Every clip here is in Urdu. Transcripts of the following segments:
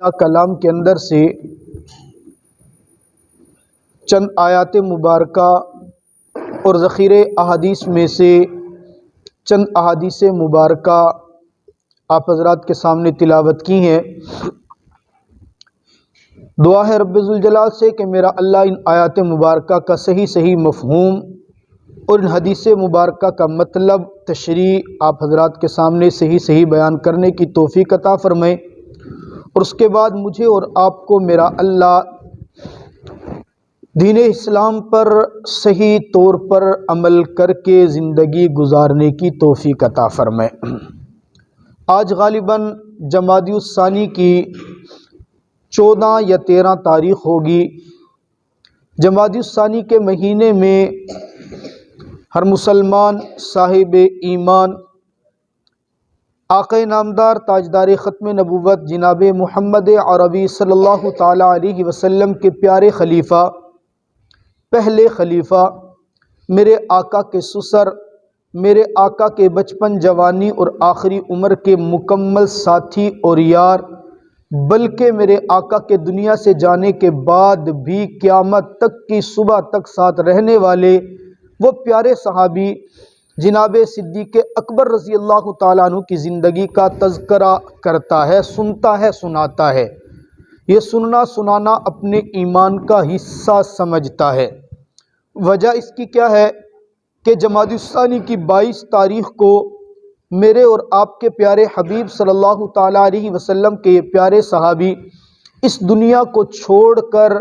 کلام کے اندر سے چند آیات مبارکہ اور ذخیرے احادیث میں سے چند احادیث مبارکہ آپ حضرات کے سامنے تلاوت کی ہیں۔ دعا ہے رب ذوالجلال سے کہ میرا اللہ ان آیات مبارکہ کا صحیح مفہوم اور ان حدیث مبارکہ کا مطلب تشریح آپ حضرات کے سامنے صحیح بیان کرنے کی توفیق عطا فرمائے، اور اس کے بعد مجھے اور آپ کو میرا اللہ دین اسلام پر صحیح طور پر عمل کر کے زندگی گزارنے کی توفیق عطا فرمائے۔ آج غالباً جمادی الثانی کی 14 یا 13 تاریخ ہوگی۔ جمادی الثانی کے مہینے میں ہر مسلمان صاحب ایمان آقا نامدار تاجدار ختم نبوت جناب محمد عربی صلی اللہ تعالی علیہ وسلم کے پیارے خلیفہ، پہلے خلیفہ، میرے آقا کے سسر، میرے آقا کے بچپن، جوانی اور آخری عمر کے مکمل ساتھی اور یار، بلکہ میرے آقا کے دنیا سے جانے کے بعد بھی قیامت تک کی صبح تک ساتھ رہنے والے وہ پیارے صحابی جناب صدیق اکبر رضی اللہ تعالیٰ عنہ کی زندگی کا تذکرہ کرتا ہے، سنتا ہے، سناتا ہے۔ یہ سننا سنانا اپنے ایمان کا حصہ سمجھتا ہے۔ وجہ اس کی کیا ہے کہ جمادی الثانی کی 22 تاریخ کو میرے اور آپ کے پیارے حبیب صلی اللہ تعالیٰ علیہ وسلم کے یہ پیارے صحابی اس دنیا کو چھوڑ کر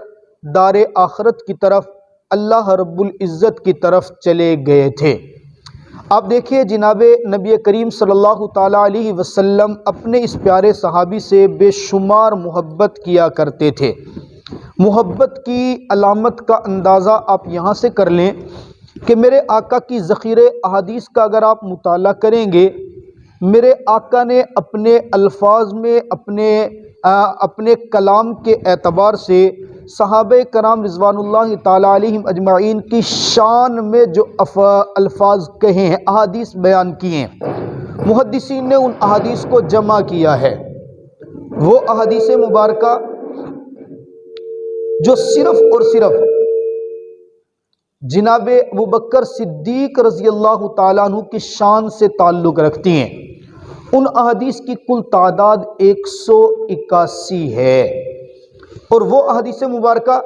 دار آخرت کی طرف، اللہ رب العزت کی طرف چلے گئے تھے۔ آپ دیکھیے جناب نبی کریم صلی اللہ تعالیٰ علیہ وسلم اپنے اس پیارے صحابی سے بے شمار محبت کیا کرتے تھے۔ محبت کی علامت کا اندازہ آپ یہاں سے کر لیں کہ میرے آقا کی ذخیرے احادیث کا اگر آپ مطالعہ کریں گے، میرے آقا نے اپنے الفاظ میں اپنے کلام کے اعتبار سے صحابہ کرام رضوان اللہ تعالیٰ علیہم اجمعین کی شان میں جو الفاظ کہے ہیں، احادیث بیان کیے ہیں، محدثین نے ان احادیث کو جمع کیا ہے۔ وہ احادیث مبارکہ جو صرف اور صرف جناب ابوبکر صدیق رضی اللہ تعالیٰ عنہ کی شان سے تعلق رکھتی ہیں، ان احادیث کی کل تعداد 181 ہے۔ اور وہ احادیث مبارکہ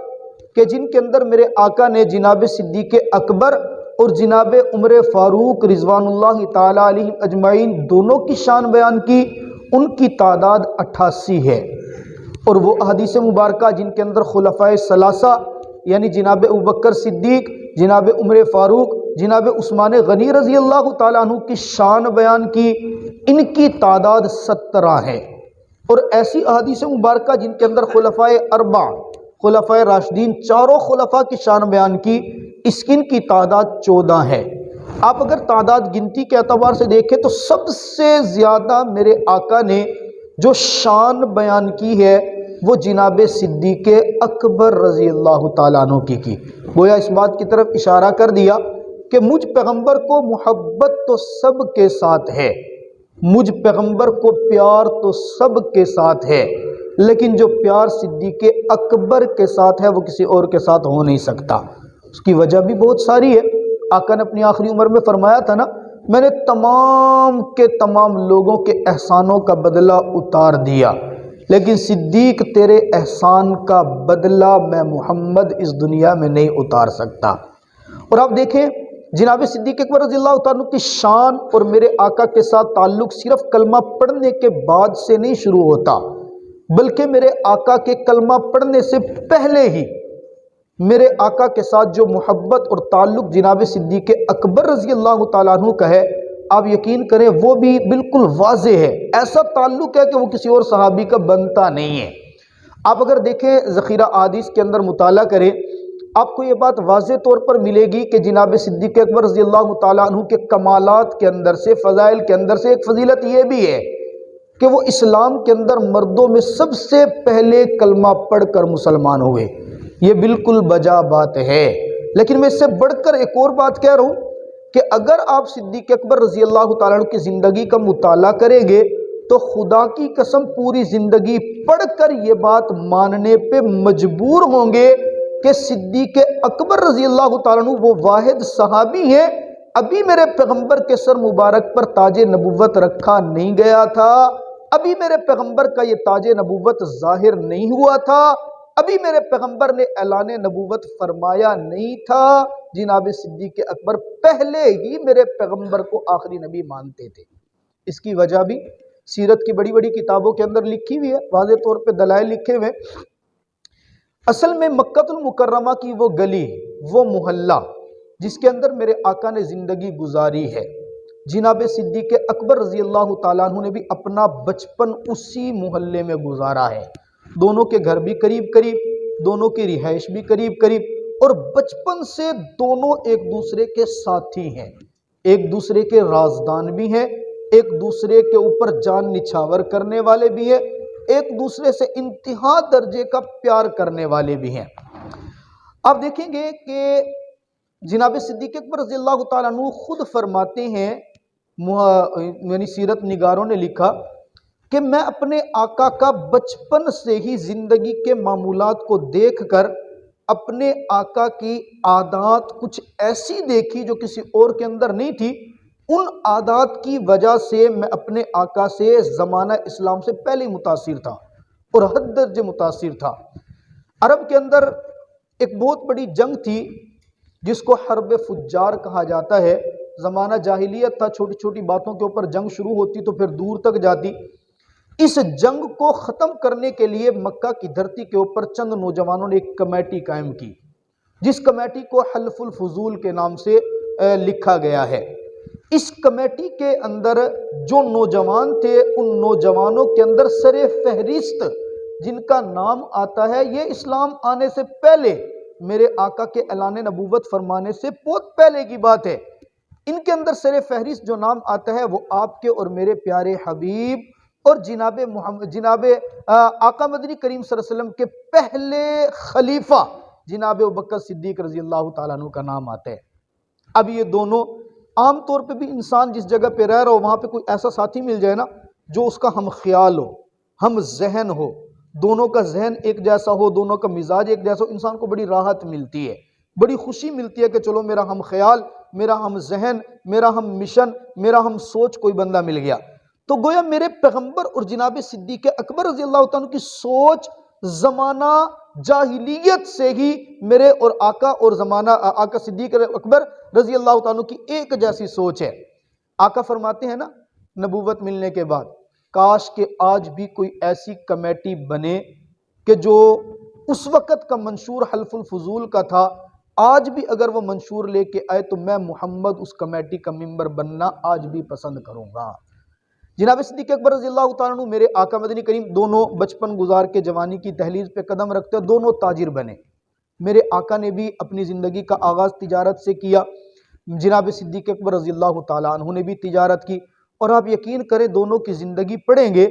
کہ جن کے اندر میرے آقا نے جناب صدیق اکبر اور جناب عمر فاروق رضوان اللہ تعالیٰ علیہ اجمعین دونوں کی شان بیان کی، ان کی تعداد 88 ہے۔ اور وہ احادیث مبارکہ جن کے اندر خلفائے ثلاثہ یعنی جناب ابوبکر صدیق، جناب عمر فاروق، جناب عثمان غنی رضی اللہ تعالیٰ عنہ کی شان بیان کی، ان کی تعداد 17 ہے۔ اور ایسی احادیث مبارکہ جن کے اندر خلفائے اربع، خلفائے راشدین، چاروں خلفاء کی شان بیان کی، ان کی تعداد 14 ہے۔ آپ اگر تعداد گنتی کے اعتبار سے دیکھیں تو سب سے زیادہ میرے آقا نے جو شان بیان کی ہے وہ جناب صدیق اکبر رضی اللہ تعالیٰ عنہ کی گویا اس بات کی طرف اشارہ کر دیا کہ مجھ پیغمبر کو محبت تو سب کے ساتھ ہے، مجھ پیغمبر کو پیار تو سب کے ساتھ ہے، لیکن جو پیار صدیق اکبر کے ساتھ ہے وہ کسی اور کے ساتھ ہو نہیں سکتا۔ اس کی وجہ بھی بہت ساری ہے۔ آقا نے اپنی آخری عمر میں فرمایا تھا نا، میں نے تمام کے تمام لوگوں کے احسانوں کا بدلہ اتار دیا، لیکن صدیق تیرے احسان کا بدلہ میں محمد اس دنیا میں نہیں اتار سکتا۔ اور آپ دیکھیں جناب صدیق اکبر رضی اللہ تعالیٰ کی شان اور میرے آقا کے ساتھ تعلق صرف کلمہ پڑھنے کے بعد سے نہیں شروع ہوتا، بلکہ میرے آقا کے کلمہ پڑھنے سے پہلے ہی میرے آقا کے ساتھ جو محبت اور تعلق جناب صدیق اکبر رضی اللہ تعالیٰ عنہ کا ہے، آپ یقین کریں وہ بھی بالکل واضح ہے۔ ایسا تعلق ہے کہ وہ کسی اور صحابی کا بنتا نہیں ہے۔ آپ اگر دیکھیں ذخیرہ احادیث کے اندر مطالعہ کریں، آپ کو یہ بات واضح طور پر ملے گی کہ جناب صدیق اکبر رضی اللہ تعالیٰ عنہ کے کمالات کے اندر سے، فضائل کے اندر سے ایک فضیلت یہ بھی ہے کہ وہ اسلام کے اندر مردوں میں سب سے پہلے کلمہ پڑھ کر مسلمان ہوئے۔ یہ بالکل بجا بات ہے، لیکن میں اس سے بڑھ کر ایک اور بات کہہ رہا ہوں کہ اگر آپ صدیق اکبر رضی اللہ تعالیٰ عنہ کی زندگی کا مطالعہ کریں گے تو خدا کی قسم پوری زندگی پڑھ کر یہ بات ماننے پہ مجبور ہوں گے کہ صدیق اکبر رضی اللہ تعالیٰ عنہ وہ واحد صحابی ہیں، ابھی میرے پیغمبر کے سر مبارک پر تاج نبوت رکھا نہیں گیا تھا، ابھی میرے پیغمبر کا یہ تاج نبوت ظاہر نہیں ہوا تھا، ابھی میرے پیغمبر نے اعلان نبوت فرمایا نہیں تھا، جناب صدیق اکبر پہلے ہی میرے پیغمبر کو آخری نبی مانتے تھے۔ اس کی وجہ بھی سیرت کی بڑی بڑی کتابوں کے اندر لکھی ہوئی ہے، واضح طور پہ دلائل لکھے ہوئے۔ اصل میں مکہ المکرمہ کی وہ گلی، وہ محلہ جس کے اندر میرے آقا نے زندگی گزاری ہے، جناب صدیق اکبر رضی اللہ تعالیٰ عنہ نے بھی اپنا بچپن اسی محلے میں گزارا ہے۔ دونوں کے گھر بھی قریب قریب، دونوں کی رہائش بھی قریب قریب، اور بچپن سے دونوں ایک دوسرے کے ساتھی ہیں، ایک دوسرے کے رازدان بھی ہیں، ایک دوسرے کے اوپر جان نچھاور کرنے والے بھی ہیں، ایک دوسرے سے انتہا درجے کا پیار کرنے والے بھی ہیں۔ آپ دیکھیں گے کہ جناب صدیق اکبر رضی اللہ تعالیٰ عنہ خود فرماتے ہیں، یعنی سیرت نگاروں نے لکھا کہ میں اپنے آقا کا بچپن سے ہی زندگی کے معمولات کو دیکھ کر اپنے آقا کی عادات کچھ ایسی دیکھی جو کسی اور کے اندر نہیں تھی، ان عادات کی وجہ سے میں اپنے آقا سے زمانہ اسلام سے پہلے متاثر تھا اور حد درجے متاثر تھا۔ عرب کے اندر ایک بہت بڑی جنگ تھی جس کو حرب فجار کہا جاتا ہے، زمانہ جاہلیت تھا، چھوٹی چھوٹی باتوں کے اوپر جنگ شروع ہوتی تو پھر دور تک جاتی۔ اس جنگ کو ختم کرنے کے لیے مکہ کی دھرتی کے اوپر چند نوجوانوں نے ایک کمیٹی قائم کی، جس کمیٹی کو حلف الفضول کے نام سے لکھا گیا ہے۔ اس کمیٹی کے اندر جو نوجوان تھے، ان نوجوانوں کے اندر سر فہرست جن کا نام آتا ہے، یہ اسلام آنے سے پہلے، میرے آقا کے اعلان نبوت فرمانے سے بہت پہلے کی بات ہے، ان کے اندر سر فہرست جو نام آتا ہے وہ آپ کے اور میرے پیارے حبیب اور جناب آقا مدنی کریم صلی اللہ علیہ وسلم کے پہلے خلیفہ جناب ابوبکر صدیق رضی اللہ تعالیٰ عنہ کا نام آتا ہے۔ اب یہ دونوں، عام طور پہ بھی انسان جس جگہ پہ رہ رہا ہو وہاں پہ کوئی ایسا ساتھی مل جائے نا جو اس کا ہم خیال ہو، ہم ذہن ہو، دونوں کا ذہن ایک جیسا ہو، دونوں کا مزاج ایک جیسا ہو، انسان کو بڑی راحت ملتی ہے، بڑی خوشی ملتی ہے کہ چلو میرا ہم خیال، میرا ہم ذہن، میرا ہم مشن، میرا ہم سوچ کوئی بندہ مل گیا۔ تو گویا میرے پیغمبر اور جناب صدیق اکبر رضی اللہ تعالیٰ کی سوچ زمانہ جاہلیت سے ہی میرے اور آقا اور زمانہ آقا صدیق اکبر رضی اللہ تعالیٰ کی ایک جیسی سوچ ہے۔ آقا فرماتے ہیں نا نبوت ملنے کے بعد، کاش کہ آج بھی کوئی ایسی کمیٹی بنے کہ جو اس وقت کا منشور حلف الفضول کا تھا، آج بھی اگر وہ منشور لے کے آئے تو میں محمد اس کمیٹی کا ممبر بننا آج بھی پسند کروں گا۔ جناب صدیق اکبر رضی اللہ تعالیٰ عنہ میرے آقا مدنی کریم دونوں بچپن گزار کے جوانی کی دہلیز پہ قدم رکھتے دونوں تاجر بنے۔ میرے آقا نے بھی اپنی زندگی کا آغاز تجارت سے کیا، جناب صدیق اکبر رضی اللہ تعالیٰ عنہ نے بھی تجارت کی، اور آپ یقین کریں دونوں کی زندگی پڑھیں گے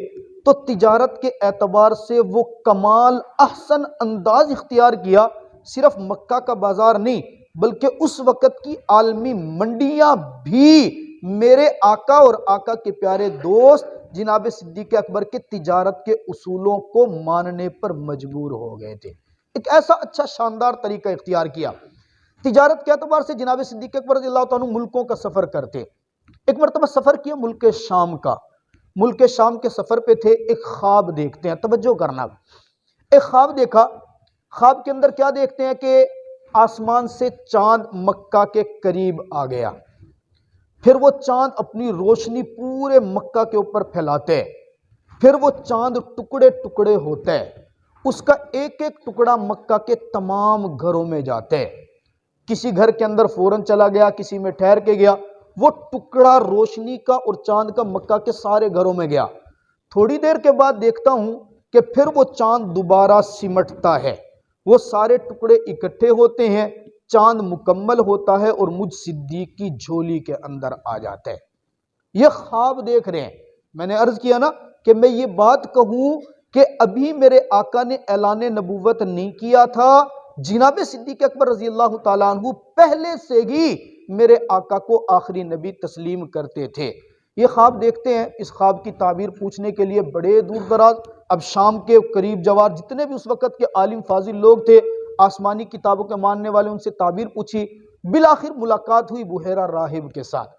تو تجارت کے اعتبار سے وہ کمال احسن انداز اختیار کیا، صرف مکہ کا بازار نہیں بلکہ اس وقت کی عالمی منڈیاں بھی میرے آقا اور آقا کے پیارے دوست جناب صدیق اکبر کے تجارت کے اصولوں کو ماننے پر مجبور ہو گئے تھے۔ ایک ایسا اچھا شاندار طریقہ اختیار کیا تجارت کے اعتبار سے۔ جناب صدیق اکبر رضی اللہ تعالیٰ ملکوں کا سفر کرتے، ایک مرتبہ سفر کیا ملک شام کا، ملک شام کے سفر پہ تھے، ایک خواب دیکھتے ہیں، توجہ کرنا، ایک خواب دیکھا، خواب کے اندر کیا دیکھتے ہیں کہ آسمان سے چاند مکہ کے قریب آ گیا، پھر وہ چاند اپنی روشنی پورے مکہ کے اوپر پھیلاتے ہیں، پھر وہ چاند ٹکڑے ٹکڑے ہوتے ہیں، اس کا ایک ایک ٹکڑا مکہ کے تمام گھروں میں جاتے ہیں، کسی گھر کے اندر فوراً چلا گیا، کسی میں ٹھہر کے گیا، وہ ٹکڑا روشنی کا اور چاند کا مکہ کے سارے گھروں میں گیا۔ تھوڑی دیر کے بعد دیکھتا ہوں کہ پھر وہ چاند دوبارہ سمٹتا ہے، وہ سارے ٹکڑے اکٹھے ہوتے ہیں، چاند مکمل ہوتا ہے اور مجھ صدیق کی جھولی کے اندر آ جاتا ہے۔ یہ خواب دیکھ رہے ہیں۔ میں نے عرض کیا نا کہ میں یہ بات کہوں کہ ابھی میرے آقا نے اعلان نبوت نہیں کیا تھا، جناب صدیق اکبر رضی اللہ تعالیٰ عنہ پہلے سے ہی میرے آقا کو آخری نبی تسلیم کرتے تھے۔ یہ خواب دیکھتے ہیں، اس خواب کی تعبیر پوچھنے کے لیے بڑے دور دراز، اب شام کے قریب جوار جتنے بھی اس وقت کے عالم فاضل لوگ تھے، آسمانی کتابوں کے ماننے والے، ان سے تعبیر پوچھی۔ بالآخر ملاقات ہوئی بحیرہ راہب کے ساتھ۔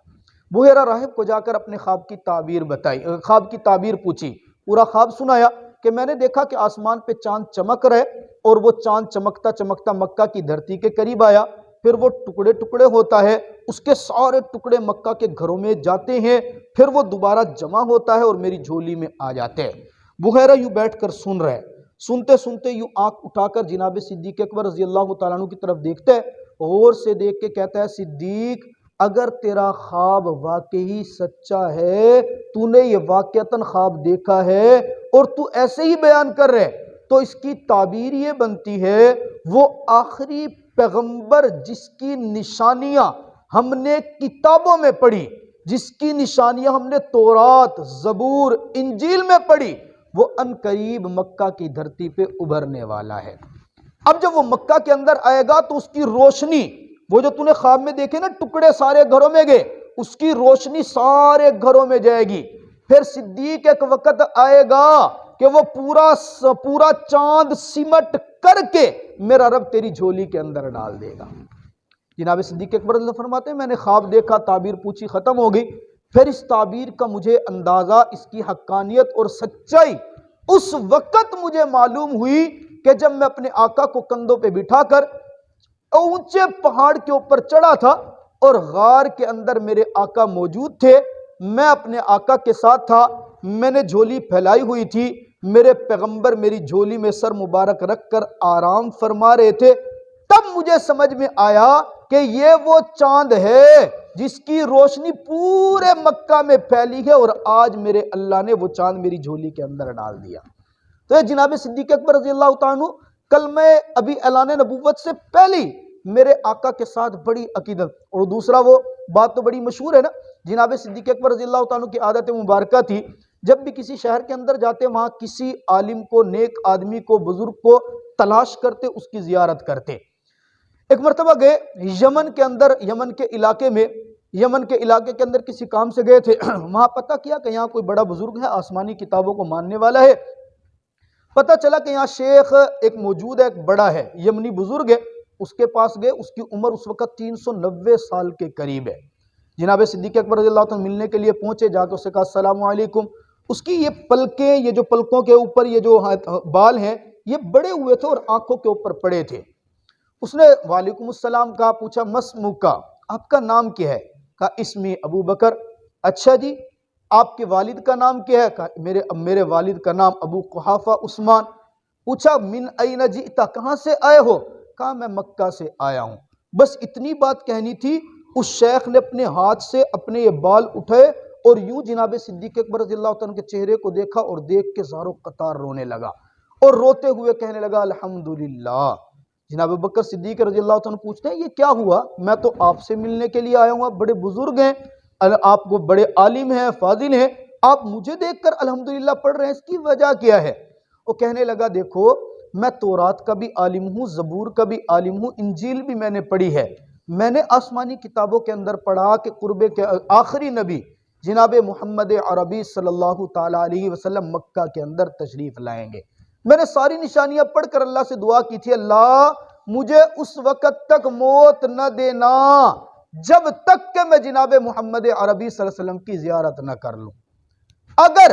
بحیرہ راہب کو جا کر اپنے خواب کی تعبیر بتائی، خواب کی تعبیر پوچھی، پورا خواب سنایا کہ میں نے دیکھا کہ آسمان پہ چاند چمک رہے، اور وہ چاند چمکتا چمکتا مکہ کی دھرتی کے قریب آیا، پھر وہ ٹکڑے ٹکڑے ہوتا ہے، اس کے سارے ٹکڑے مکہ کے گھروں میں جاتے ہیں، پھر وہ دوبارہ جمع ہوتا ہے اور میری جھولی میں آ جاتے ہیں۔ بحیرہ یوں بیٹھ کر سن رہے، سنتے سنتے یوں آنکھ اٹھا کر جناب صدیق اکبر رضی اللہ تعالیٰ عنہ کی طرف دیکھتا ہے، غور سے دیکھ کے کہتا ہے، صدیق اگر تیرا خواب واقعی سچا ہے، تو نے یہ واقعتاً خواب دیکھا ہے اور تو ایسے ہی بیان کر رہے، تو اس کی تعبیر یہ بنتی ہے وہ آخری پیغمبر جس کی نشانیاں ہم نے کتابوں میں پڑھی، جس کی نشانیاں ہم نے تورات، زبور، انجیل میں پڑھی، وہ ان قریب مکہ کی دھرتی پہ ابھرنے والا ہے۔ اب جب وہ مکہ کے اندر آئے گا تو اس کی روشنی، وہ جو تو نے خواب میں دیکھے نا ٹکڑے سارے گھروں میں گئے، اس کی روشنی سارے گھروں میں جائے گی۔ پھر صدیق ایک وقت آئے گا کہ وہ پورا چاند سمٹ کر کے میرا رب تیری جھولی کے اندر ڈال دے گا۔ جناب صدیق اکبر اللہ فرماتے ہیں میں نے خواب دیکھا، تعبیر پوچھی، ختم ہو گئی۔ پھر اس تعبیر کا مجھے اندازہ، اس کی حقانیت اور سچائی اس وقت مجھے معلوم ہوئی کہ جب میں اپنے آقا کو کندھوں پہ بٹھا کر اونچے پہاڑ کے اوپر چڑھا تھا اور غار کے اندر میرے آقا موجود تھے، میں اپنے آقا کے ساتھ تھا، میں نے جھولی پھیلائی ہوئی تھی، میرے پیغمبر میری جھولی میں سر مبارک رکھ کر آرام فرما رہے تھے۔ تب مجھے سمجھ میں آیا کہ یہ وہ چاند ہے جس کی روشنی پورے مکہ میں پھیلی ہے، اور آج میرے اللہ نے وہ چاند میری جھولی کے اندر ڈال دیا۔ تو یہ جناب صدیق اکبر رضی اللہ تعالیٰ عنہ کلمہ ابھی اعلان نبوت سے پہلی میرے آقا کے ساتھ بڑی عقیدت، اور دوسرا وہ بات تو بڑی مشہور ہے نا، جناب صدیق اکبر رضی اللہ تعالیٰ عنہ کی عادت مبارکہ تھی، جب بھی کسی شہر کے اندر جاتے وہاں کسی عالم کو، نیک آدمی کو، بزرگ کو تلاش کرتے، اس کی زیارت کرتے۔ ایک مرتبہ گئے یمن کے اندر، یمن کے علاقے کے اندر کسی کام سے گئے تھے، وہاں پتہ کیا کہ یہاں کوئی بڑا بزرگ ہے، آسمانی کتابوں کو ماننے والا ہے۔ پتہ چلا کہ یہاں شیخ ایک موجود ہے، ایک بڑا ہے، یمنی بزرگ ہے، اس کے پاس گئے، اس کی عمر اس وقت 390 سال کے قریب ہے۔ جناب صدیق اکبر رضی اللہ عنہ ملنے کے لیے پہنچے، جا کے اس سے کہا السلام علیکم۔ اس کی یہ پلکیں، یہ جو پلکوں کے اوپر یہ جو بال ہیں یہ بڑے ہوئے تھے اور آنکھوں کے اوپر پڑے تھے۔ اس نے وعلیکم السلام کہا، پوچھا مسموکا، آپ کا نام کیا ہے؟ کہا اسمی ابو بکر۔ اچھا جی، آپ کے والد کا نام کیا ہے؟ کہا میرے والد کا نام ابو قحافہ عثمان۔ پوچھا من این جئتا، کہاں سے آئے ہو؟ کہا میں مکہ سے آیا ہوں۔ بس اتنی بات کہنی تھی، اس شیخ نے اپنے ہاتھ سے اپنے یہ بال اٹھائے اور یوں جناب صدیق اکبر رضی اللہ عنہ کے چہرے کو دیکھا اور دیکھ کے زاروں قطار رونے لگا، اور روتے ہوئے کہنے لگا الحمدللہ۔ جناب بکر صدیق رضی اللہ عنہ پوچھتے ہیں یہ کیا ہوا؟ میں تو آپ سے ملنے کے لیے آیا ہوں، آپ بڑے بزرگ ہیں، آپ کو بڑے عالم ہیں، فاضل ہیں، آپ مجھے دیکھ کر الحمدللہ پڑھ رہے ہیں، اس کی وجہ کیا ہے؟ وہ کہنے لگا دیکھو میں تورات کا بھی عالم ہوں، زبور کا بھی عالم ہوں، انجیل بھی میں نے پڑھی ہے، میں نے آسمانی کتابوں کے اندر پڑھا کہ قرب کے آخری نبی جناب محمد عربی صلی اللہ تعالیٰ علیہ وسلم مکہ کے اندر تشریف لائیں گے۔ میں نے ساری نشانیاں پڑھ کر اللہ سے دعا کی تھی، اللہ مجھے اس وقت تک موت نہ دینا جب تک کہ میں جناب محمد عربی صلی اللہ علیہ وسلم کی زیارت نہ کر لوں۔ اگر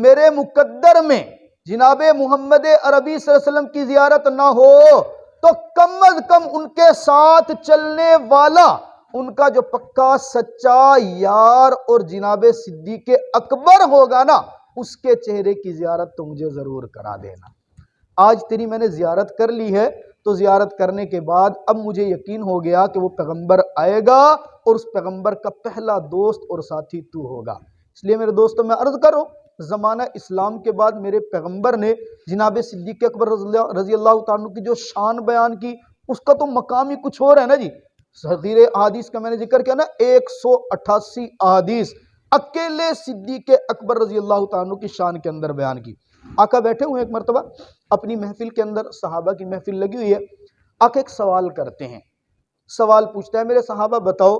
میرے مقدر میں جناب محمد عربی صلی اللہ علیہ وسلم کی زیارت نہ ہو تو کم از کم ان کے ساتھ چلنے والا، ان کا جو پکا سچا یار اور جناب صدیق اکبر ہوگا نا، اس کے چہرے کی زیارت تو مجھے ضرور کرا دینا۔ آج تیری میں نے زیارت کر لی ہے، تو زیارت کرنے کے بعد اب مجھے یقین ہو گیا کہ وہ پیغمبر آئے گا اور اس پیغمبر کا پہلا دوست اور ساتھی تو ہوگا۔ اس لیے میرے دوستوں میں عرض کروں، زمانہ اسلام کے بعد میرے پیغمبر نے جناب صدیق اکبر رضی اللہ تعالیٰ عنہ کی جو شان بیان کی، اس کا تو مقام ہی کچھ اور ہے نا جی۔ صغیر احادیث کا میں نے ذکر کیا نا، 188 احادیث اکیلے صدیق اکبر رضی اللہ تعالیٰ عنہ کی شان کے اندر بیان کی۔ آقا بیٹھے ہوئے ایک مرتبہ اپنی محفل کے اندر، صحابہ کی محفل لگی ہوئی ہے، آقا ایک سوال کرتے ہیں، سوال پوچھتا ہے میرے صحابہ بتاؤ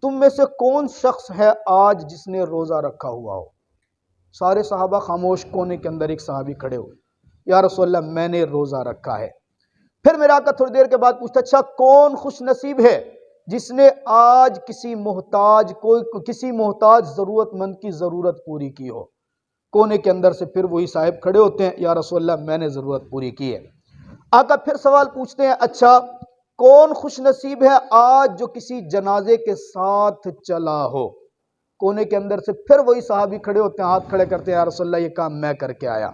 تم میں سے کون شخص ہے آج جس نے روزہ رکھا ہوا ہو؟ سارے صحابہ خاموش، کونے کے اندر ایک صحابی کھڑے ہوئے، یا رسول اللہ میں نے روزہ رکھا ہے۔ پھر میرا آقا تھوڑی دیر کے بعد پوچھتا اچھا کون خوش نصیب ہے جس نے آج کسی محتاج ضرورت مند کی ضرورت پوری کی ہو؟ کونے کے اندر سے پھر وہی صاحب کھڑے ہوتے ہیں، یا رسول اللہ میں نے ضرورت پوری کی ہے۔ آقا پھر سوال پوچھتے ہیں اچھا کون خوش نصیب ہے آج جو کسی جنازے کے ساتھ چلا ہو؟ کونے کے اندر سے پھر وہی صحابی کھڑے ہوتے ہیں، ہاتھ کھڑے کرتے ہیں، یا رسول اللہ یہ کام میں کر کے آیا۔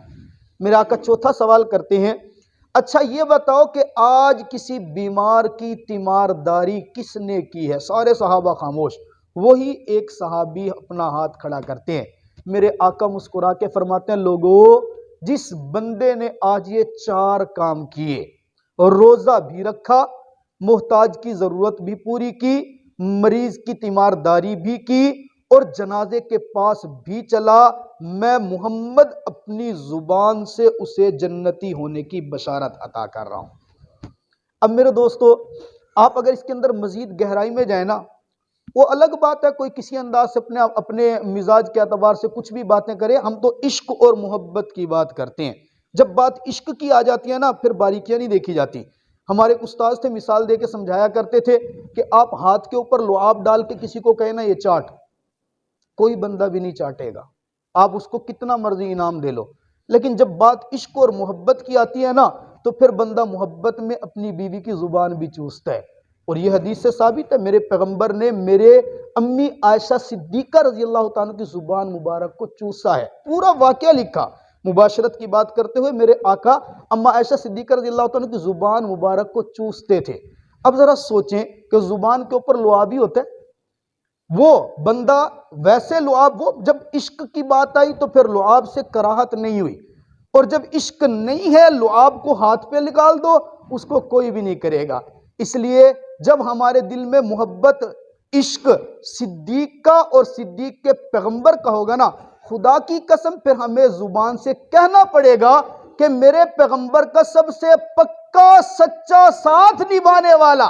میرا آقا چوتھا سوال کرتے ہیں اچھا یہ بتاؤ کہ آج کسی بیمار کی تیمارداری کس نے کی ہے؟ سارے صحابہ خاموش، وہی ایک صحابی اپنا ہاتھ کھڑا کرتے ہیں۔ میرے آقا مسکرا کے فرماتے ہیں لوگو، جس بندے نے آج یہ 4 کام کیے، روزہ بھی رکھا، محتاج کی ضرورت بھی پوری کی، مریض کی تیمارداری بھی کی، اور جنازے کے پاس بھی چلا، میں محمد اپنی زبان سے اسے جنتی ہونے کی بشارت عطا کر رہا ہوں۔ اب میرے دوستو، آپ اگر اس کے اندر مزید گہرائی میں جائیں نا، وہ الگ بات ہے کوئی کسی انداز سے اپنے مزاج کے اعتبار سے کچھ بھی باتیں کرے، ہم تو عشق اور محبت کی بات کرتے ہیں۔ جب بات عشق کی آ جاتی ہے نا، پھر باریکیاں نہیں دیکھی جاتی۔ ہمارے استاذ تھے، مثال دے کے سمجھایا کرتے تھے کہ آپ ہاتھ کے اوپر لعاب ڈال کے کسی کو کہیں نا یہ چاٹ، کوئی بندہ بھی نہیں چاٹے گا، آپ اس کو کتنا مرضی انعام دے لو، لیکن جب بات عشق اور محبت کی آتی ہے نا، تو پھر بندہ محبت میں اپنی بیوی کی زبان بھی چوستا ہے۔ اور یہ حدیث سے ثابت ہے، میرے پیغمبر نے میرے امی عائشہ صدیقہ رضی اللہ تعالیٰ کی زبان مبارک کو چوسا ہے، پورا واقعہ لکھا۔ مباشرت کی بات کرتے ہوئے میرے آقا اما عائشہ صدیقہ رضی اللہ تعالیٰ کی زبان مبارک کو چوستے تھے۔ اب ذرا سوچیں کہ زبان کے اوپر لعاب ہی ہوتا ہے، وہ بندہ ویسے لعاب، وہ جب عشق کی بات آئی تو پھر لعاب سے کراہت نہیں ہوئی، اور جب عشق نہیں ہے لعاب کو ہاتھ پہ نکال دو، اس کو کوئی بھی نہیں کرے گا۔ اس لیے جب ہمارے دل میں محبت، عشق صدیق کا اور صدیق کے پیغمبر کا ہوگا نا، خدا کی قسم پھر ہمیں زبان سے کہنا پڑے گا کہ میرے پیغمبر کا سب سے پکا سچا ساتھ نبھانے والا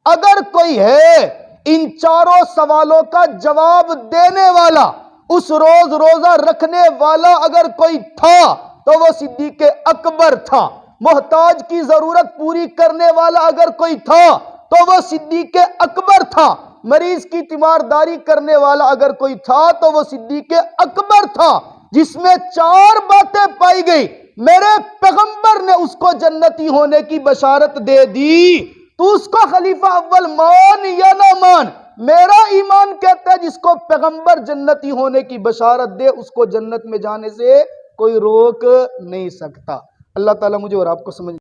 اگر کوئی ہے، ان 4 سوالوں کا جواب دینے والا، اس روز روزہ رکھنے والا اگر کوئی تھا تو وہ صدیق اکبر تھا۔ محتاج کی ضرورت پوری کرنے والا اگر کوئی تھا تو وہ صدیق اکبر تھا۔ مریض کی تیمارداری کرنے والا اگر کوئی تھا تو وہ صدیق اکبر تھا۔ جس میں 4 باتیں پائی گئی، میرے پیغمبر نے اس کو جنتی ہونے کی بشارت دے دی۔ تو اس کو خلیفہ اول مان یا نہ مان، میرا ایمان کہتا ہے جس کو پیغمبر جنتی ہونے کی بشارت دے، اس کو جنت میں جانے سے کوئی روک نہیں سکتا۔ اللہ تعالیٰ مجھے اور آپ کو سمجھ